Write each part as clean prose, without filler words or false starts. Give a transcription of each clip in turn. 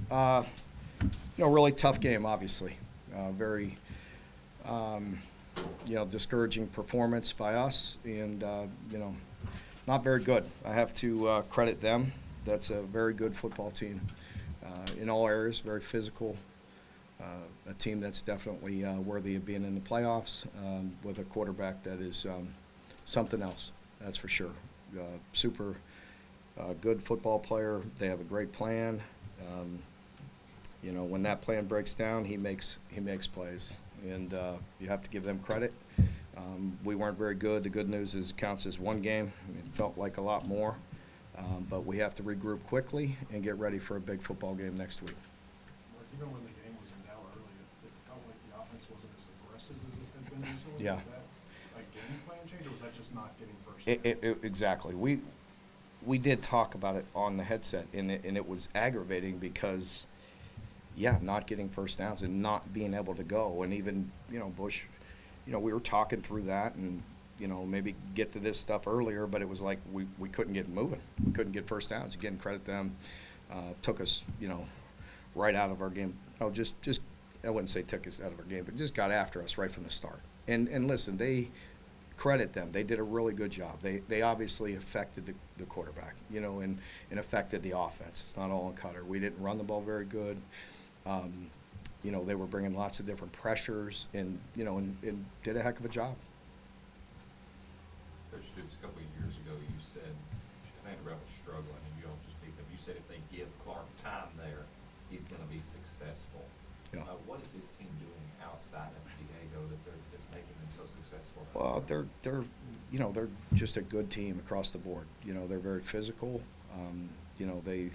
Coach. Really tough game, obviously. Very, discouraging performance by us, and not very good. I have to credit them. That's a very good football team in all areas. Very physical. A team that's definitely worthy of being in the playoffs with a quarterback that is something else. That's for sure. Super good football player. They have a great plan. When that plan breaks down, he makes plays, and you have to give them credit. We weren't very good. The good news is it counts as one game. It felt like a lot more, but we have to regroup quickly and get ready for a big football game next week. Mark, even when the game was in doubt early, it felt like the offense wasn't as aggressive as it had been recently. Yeah. Was that a game plan change, or was that just not getting first down? Exactly. We did talk about it on the headset, and it was aggravating because, not getting first downs and not being able to go. And even, Bush, we were talking through that and, maybe get to this stuff earlier, but it was like we couldn't get moving. We couldn't get first downs. Again, credit them. Took us, right out of our game. Just I wouldn't say took us out of our game, but just got after us right from the start. And listen, credit them. They did a really good job. They obviously affected the quarterback, and affected the offense. It's not all on Cutter. We didn't run the ball very good. They were bringing lots of different pressures and did a heck of a job. Coach Stoops, a couple of years ago, you said Vanderbilt was struggling, and you don't just beat them. You said if they give Clark time there, he's going to be successful. Yeah. What is his team doing outside of Diego that's making them so successful? Well, they're just a good team across the board. They're very physical. They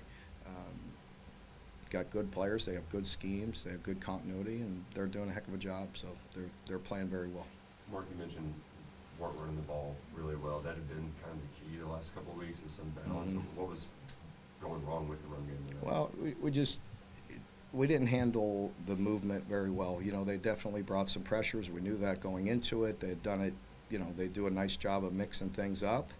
got good players. They have good schemes. They have good continuity, and they're doing a heck of a job. So they're playing very well. Mark, you mentioned weren't running the ball really well. That had been kind of the key the last couple of weeks, is some balance. Mm-hmm. What was going wrong with the run game tonight? Well, we didn't handle the movement very well. They definitely brought some pressures. We knew that going into it. They had done it. They do a nice job of mixing things up.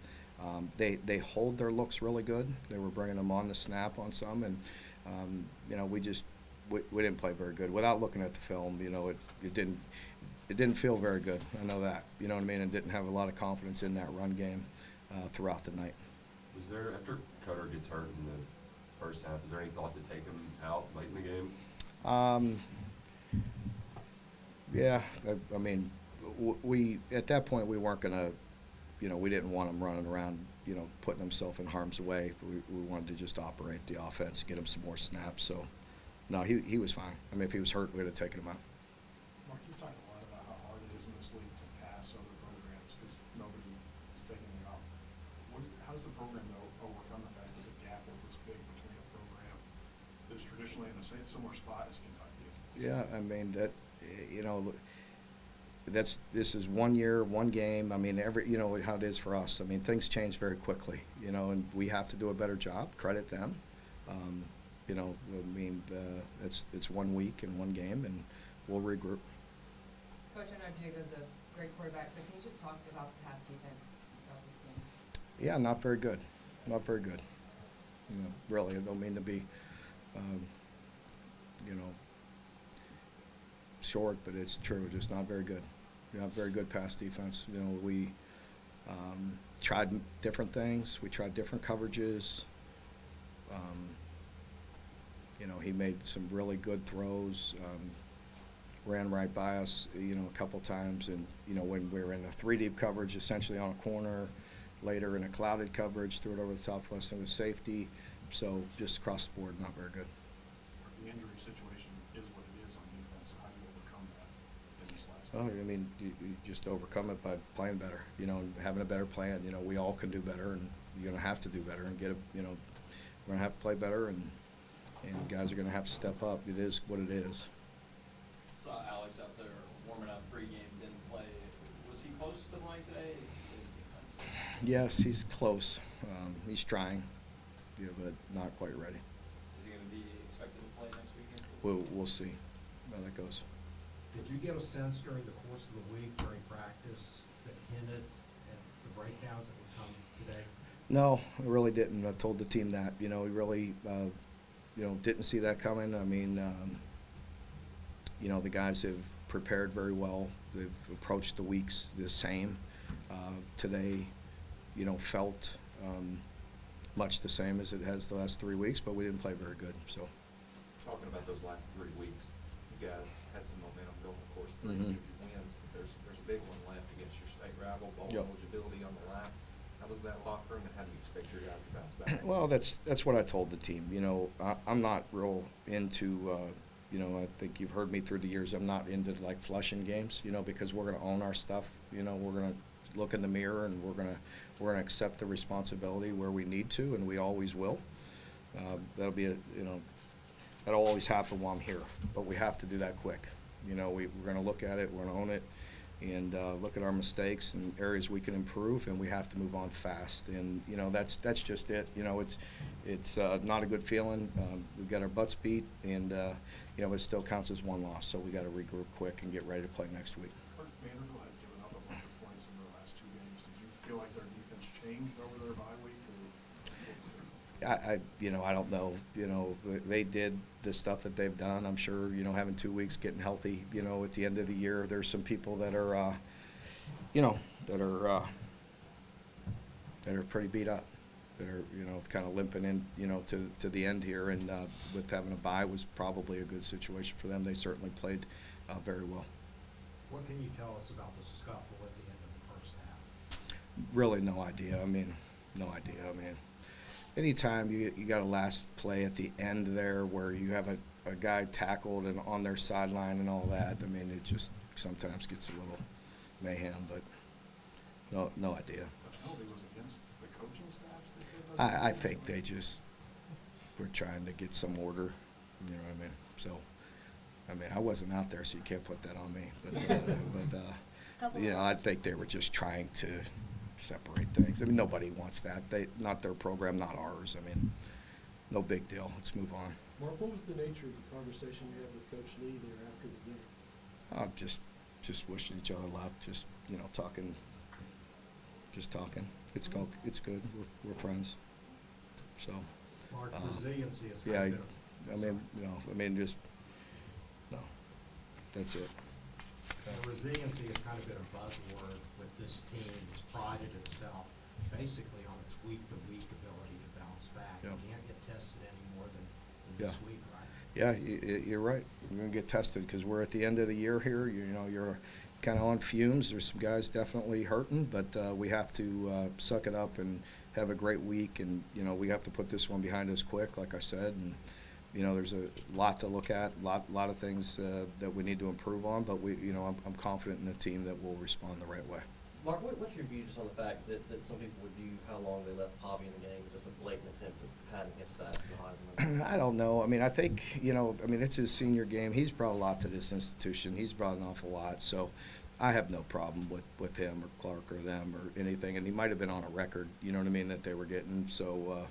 They hold their looks really good. They were bringing them on the snap on some, and we didn't play very good. Without looking at the film, it didn't feel very good. I know that. You know what I mean? And didn't have a lot of confidence in that run game throughout the night. Was there, after Cutter gets hurt in the first half, is there any thought to take him out late in the game? I mean, we at that point we weren't gonna, we didn't want him running around, putting himself in harm's way. We wanted to just operate the offense, get him some more snaps. So, no, he was fine. I mean, if he was hurt, we'd have taken him out. Mark, you've talked a lot about how hard it is in this league to pass other programs because nobody is taking it off. How does the program, though, overcome the fact that the gap is this big between a program that's traditionally in the same similar spot as Kentucky? Yeah, I mean that, this is 1 year, one game. I mean, how it is for us. I mean, things change very quickly, and we have to do a better job. Credit them. It's 1 week and one game, and we'll regroup. Coach, I know Diego's a great quarterback, but can you just talk about the pass defense throughout this game? Yeah, not very good. Not very good. Really, I don't mean to be, short, but it's true. Just not very good. Not very good pass defense. We tried different things. We tried different coverages. He made some really good throws. Ran right by us, a couple times, and when we were in a 3-deep coverage, essentially on a corner, later in a clouded coverage, threw it over the top of us, and it was safety. So just across the board, not very good. The injury situation is what it is on defense. So how do you overcome that in this last Oh, game? I mean, you just overcome it by playing better, and having a better plan. We all can do better, and you're going to have to do better and we're going to have to play better, and guys are going to have to step up. It is what it is. Saw Alex out there warming up pregame, didn't play. Was he close to playing today? Yes, he's close. He's trying, but not quite ready. Is he going to be expected to play next weekend? We'll see how that goes. Did you get a sense during the course of the week, during practice, that hinted at the breakdowns that would come today? No, I really didn't. I told the team that. We really, didn't see that coming. I mean, the guys have prepared very well. They've approached the weeks the same. Today, felt much the same as it has the last 3 weeks, but we didn't play very good, so. Talking about those last 3 weeks, you guys had some momentum going, of course, 3 Mhm. huge wins, but there's a big one left against your state rival, bowl Yep. eligibility on the line. How was that locker room, and how do you expect your guys to bounce back? Well, that's what I told the team. I'm not real into, I think you've heard me through the years, I'm not into like flushing games, because we're going to own our stuff. We're going to look in the mirror, and we're going to accept the responsibility where we need to, and we always will. That'll be that'll always happen while I'm here, but we have to do that quick. We're going to look at it, we're going to own it, and look at our mistakes and areas we can improve, and we have to move on fast. And that's just it. It's not a good feeling. We've got our butts beat, and it still counts as one loss. So we got to regroup quick and get ready to play next week. Vanderbilt had given up a bunch of points in their last 2 games. Did you feel like their defense changed over their bye week, or what was their? I don't know. They did the stuff that they've done. I'm sure, having 2 weeks, getting healthy, at the end of the year, there's some people that are, that are pretty beat up, that are, kind of limping in, to the end here. And with having a bye was probably a good situation for them. They certainly played very well. What can you tell us about the scuffle at the end of the first half? Really no idea. No idea. Anytime you got a last play at the end there where you have a guy tackled and on their sideline and all that, it just sometimes gets a little mayhem, but no idea. The penalty was against the coaching staffs, they said? I think they just were trying to get some order, So, I wasn't out there, so you can't put that on me. But I think they were just trying to separate things. Nobody wants that. Not their program, not ours. No big deal. Let's move on. Mark, what was the nature of the conversation you had with Coach Lee there after the game? Just wishing each other luck. Just talking. Just talking. It's good. We're friends. So. Mark, resiliency is Yeah. kind of Just no. That's it. resiliency has kind of been a buzzword with this team. It's prided itself basically on its week-to-week ability to bounce back. Yeah. You can't get tested any more than this Yeah. week, right? Yeah, you're right. We're going to get tested because we're at the end of the year here. You're kind of on fumes. There's some guys definitely hurting, but we have to suck it up and have a great week. And, we have to put this one behind us quick, like I said. And, there's a lot to look at, lot of things that we need to improve on. But I'm confident in the team that will respond the right way. Mark, what's your view just on the fact that some people would view how long they left Poppy in the game as just a blatant attempt at padding his stats in the Heisman? I don't know. I think, it's his senior game. He's brought a lot to this institution. He's brought an awful lot. So I have no problem with him or Clark or them or anything. And he might have been on a record, that they were getting. So,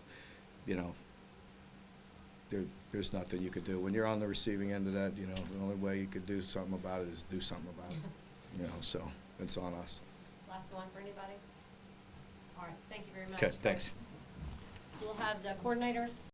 there's nothing you could do. When you're on the receiving end of that, the only way you could do something about it is do something about it. So it's on us. Last one for anybody? All right, thank you very much. Okay, thanks. We'll have the coordinators